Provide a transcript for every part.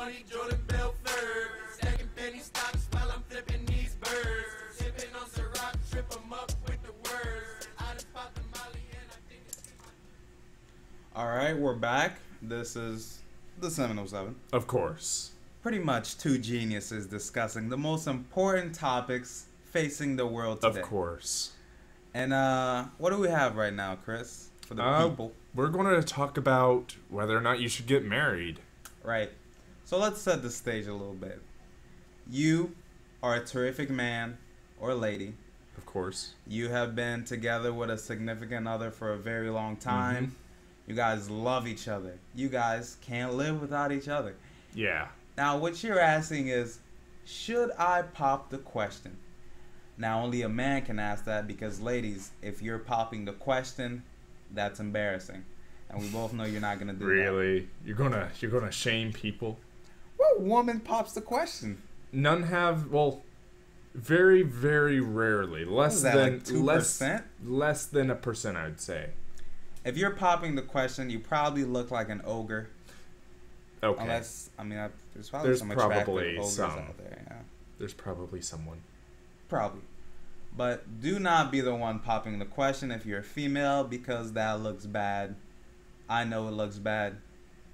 money, Jordan Belfort. Stacking penny stocks while I'm flipping these birds. Sipping on Ciroc, trip 'em up with the words. I just popped the Molly and I think it's... All right, we're back. This is the Seminole Seven. Of course. Pretty much two geniuses discussing the most important topics facing the world today. Of course. And what do we have right now, Chris, for the people? We're going to talk about whether or not you should get married. Right. So let's set the stage a little bit. You are a terrific man or lady. Of course. You have been together with a significant other for a very long time. You guys love each other. You guys can't live without each other. Yeah. Now, what you're asking is, should I pop the question? Now, only a man can ask that because, ladies, if you're popping the question, that's embarrassing. And we both know you're not going to do that. Really? You're gonna shame people? What woman pops the question? None have, well, very, very rarely. Less that, than like 2%? Less than 1%, I'd say. If you're popping the question, you probably look like an ogre. Okay. Unless, I mean, there's some attractive ogres out there. Yeah. There's probably someone. Probably. But do not be the one popping the question if you're a female, because that looks bad. I know it looks bad,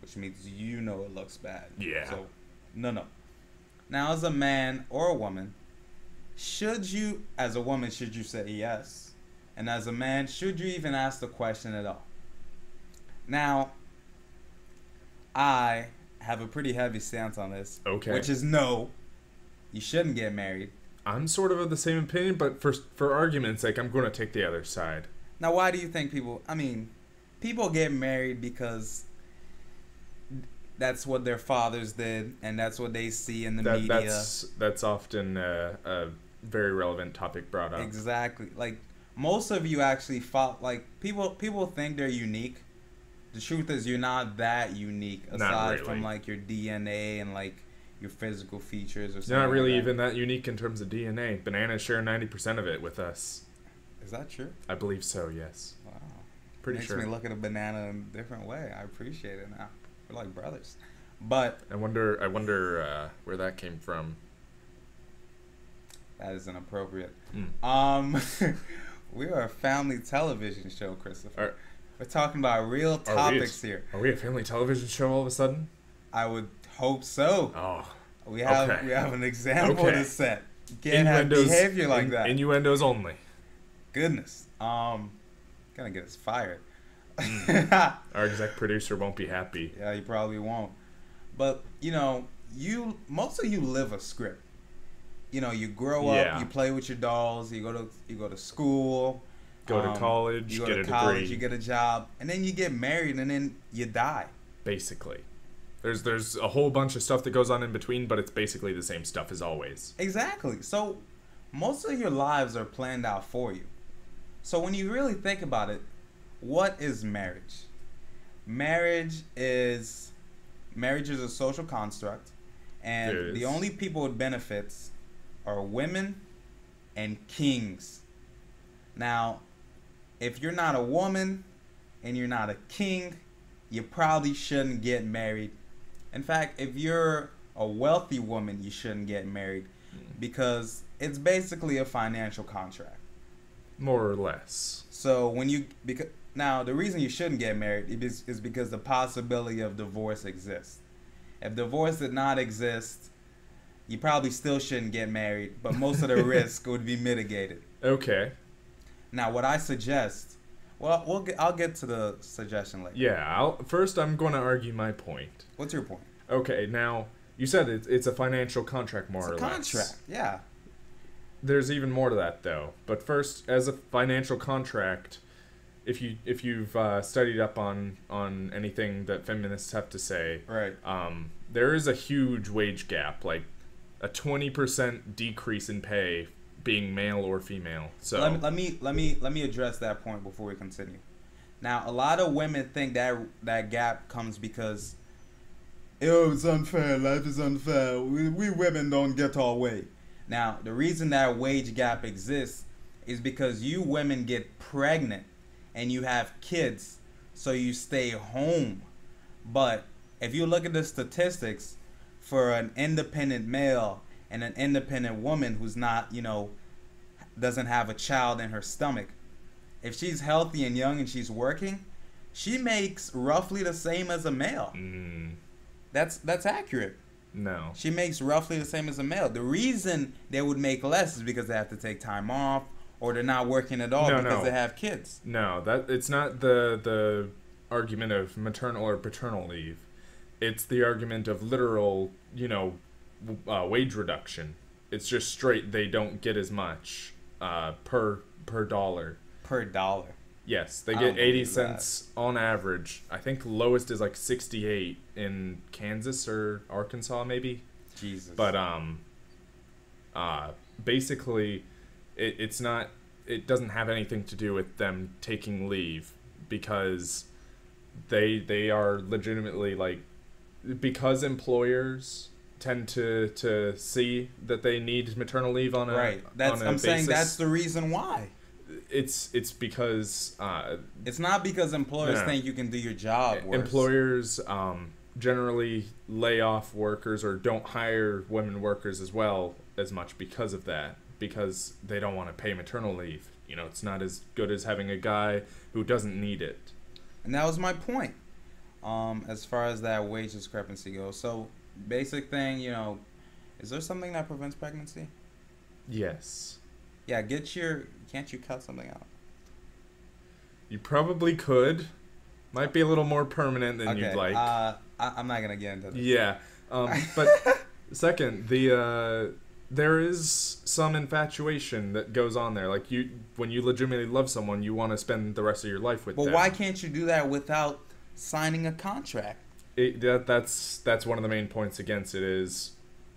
which means you know it looks bad. Yeah. So, no. Now, as a man or a woman, as a woman, should you say yes? And as a man, should you even ask the question at all? Now, I have a pretty heavy stance on this. Okay. Which is no, you shouldn't get married. I'm sort of the same opinion, but for argument's sake, I'm going to take the other side. Now, why do you think people get married because that's what their fathers did, and that's what they see in the media. That's often a very relevant topic brought up. Exactly. Like, most of you actually fought, like, people think they're unique. The truth is you're not that unique, aside from, like, your DNA and, like, your physical features or something. You're not really like that. even that unique in terms of DNA. Bananas share 90% of it with us. Is that true? I believe so, yes. Wow. Pretty sure. Makes me look at a banana in a different way. I appreciate it now. We're like brothers. But I wonder where that came from. That is inappropriate. Mm. We are a family television show, Christopher. We're talking about real topics here. Are we a family television show all of a sudden? I would hope so. Oh. We have an example to set. You can't have behavior like that. Innuendos only. Goodness. Gonna get us fired. Our exec producer won't be happy. Yeah, he probably won't. But most of you live a script. You grow up, you play with your dolls, you go to school, go to college, you go get to a college, degree. you get a job, and then you get married, and then you die. Basically. There's a whole bunch of stuff that goes on in between, but it's basically the same stuff as always. Exactly. So most of your lives are planned out for you. So when you really think about it, what is marriage? Marriage is a social construct, and the only people with benefits are women and kings. Now, if you're not a woman and you're not a king, you probably shouldn't get married. In fact, if you're a wealthy woman, you shouldn't get married because it's basically a financial contract. More or less. So now the reason you shouldn't get married is because the possibility of divorce exists. If divorce did not exist, you probably still shouldn't get married, but most of the risk would be mitigated. Okay. Now, what I suggest, I'll get to the suggestion later. Yeah, first I'm going to argue my point. What's your point? Okay, now, you said it's a financial contract, more or less. It's a contract, yeah. There's even more to that, though. But first, as a financial contract, if you've studied up on anything that feminists have to say, right? There is a huge wage gap, like a 20% decrease in pay, being male or female. So let me address that point before we continue. Now, a lot of women think that gap comes because, it's unfair. Life is unfair. We women don't get our way. Now, the reason that wage gap exists is because you women get pregnant and you have kids, so you stay home. But if you look at the statistics, for an independent male and an independent woman who's not, doesn't have a child in her stomach. If she's healthy and young and she's working, she makes roughly the same as a male. That's accurate. No. She makes roughly the same as a male. The reason they would make less is because they have to take time off, or they're not working at all because they have kids. No, that it's not the argument of maternal or paternal leave. It's the argument of literal, wage reduction. It's just straight. They don't get as much per dollar. Per dollar. Yes, they get 80 cents on average. I think lowest is like 68 in Kansas or Arkansas, maybe. Jesus. But basically, it's not. It doesn't have anything to do with them taking leave, because they are legitimately because employers tend to see that they need maternal leave on a right. I'm saying that's the reason why. It's because it's not because employers think you can do your job worse. Employers generally lay off workers or don't hire women workers as much because of that, because they don't want to pay maternal leave. It's not as good as having a guy who doesn't need it. And that was my point. As far as that wage discrepancy goes. So basic thing, is there something that prevents pregnancy? Yes. Yeah, can't you cut something out? You probably could. Might be a little more permanent than you'd like. I'm not gonna get into this. Yeah. But second, there is some infatuation that goes on there. Like when you legitimately love someone, you want to spend the rest of your life with them. But why can't you do that without signing a contract? That's one of the main points against it is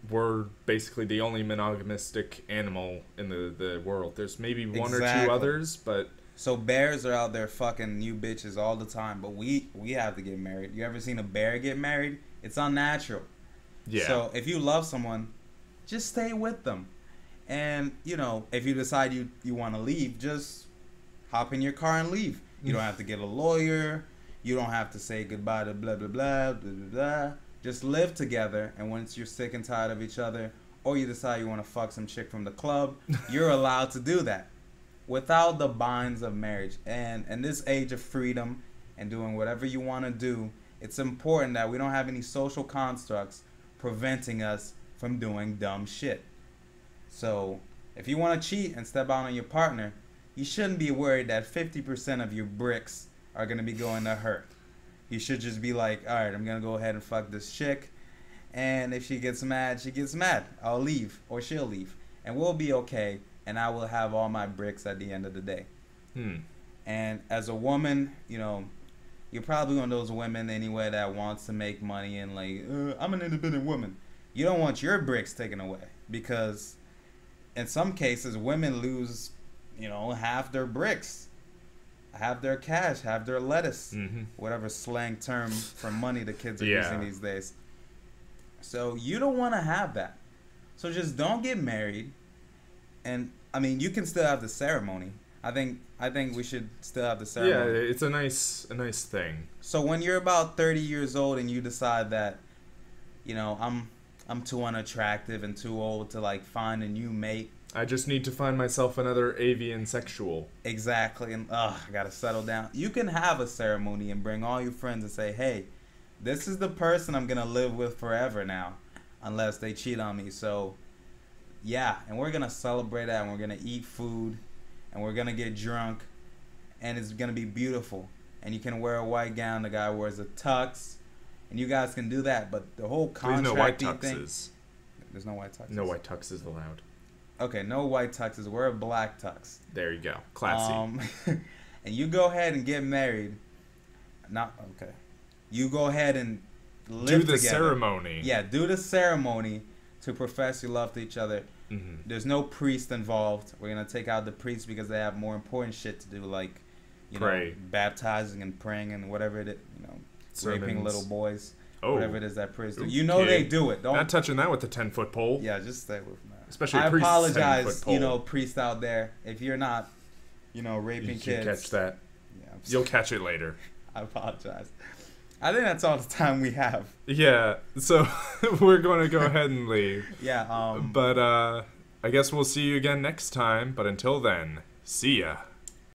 we're basically the only monogamistic animal in the world. There's maybe one or two others, but... So bears are out there fucking new bitches all the time, but we have to get married. You ever seen a bear get married? It's unnatural. Yeah. So if you love someone, just stay with them. And, if you decide you want to leave, just hop in your car and leave. You don't have to get a lawyer. You don't have to say goodbye to blah, blah, blah, blah, blah, blah. Just live together, and once you're sick and tired of each other, or you decide you want to fuck some chick from the club, you're allowed to do that without the binds of marriage. And in this age of freedom and doing whatever you want to do, it's important that we don't have any social constructs preventing us from doing dumb shit. So if you want to cheat and step out on your partner, you shouldn't be worried that 50% of your bricks are going to be going to her. You should just be like, all right, I'm going to go ahead and fuck this chick. And if she gets mad, she gets mad. I'll leave, or she'll leave. And we'll be okay. And I will have all my bricks at the end of the day. And as a woman, you're probably one of those women anyway that wants to make money and I'm an independent woman. You don't want your bricks taken away. Because in some cases, women lose, half their bricks. Have their cash, have their lettuce, whatever slang term for money the kids are using these days. So you don't want to have that. So just don't get married. And you can still have the ceremony. I think we should still have the ceremony. Yeah, it's a nice thing. So when you're about 30 years old and you decide that, I'm too unattractive and too old to find a new mate. I just need to find myself another avian sexual. Exactly. And I gotta settle down. You can have a ceremony and bring all your friends and say, hey, this is the person I'm gonna live with forever now, unless they cheat on me. So yeah, and we're gonna celebrate that, and we're gonna eat food, and we're gonna get drunk, and it's gonna be beautiful. And you can wear a white gown, the guy wears a tux, and you guys can do that. But the whole contracting There's no white thing, tuxes. There's no white tuxes. No white tuxes allowed. Okay, no white tuxes. Wear a black tux. There you go. Classy. And you go ahead and get married. You go ahead and live do the together. ceremony. Yeah, do the ceremony to profess your love to each other. There's no priest involved. We're gonna take out the priests because they have more important shit to do, like baptizing and praying and whatever it is. Raping little boys. Whatever it is that priests do. They do it. Not touching that with a 10-foot pole. Yeah, just stay with that. Especially I priests, apologize, 10-foot pole. priests out there, if you're not, raping kids. You catch that. Yeah, You'll catch it later. I apologize. I think that's all the time we have. Yeah, so we're going to go ahead and leave. Yeah. But I guess we'll see you again next time. But until then, see ya.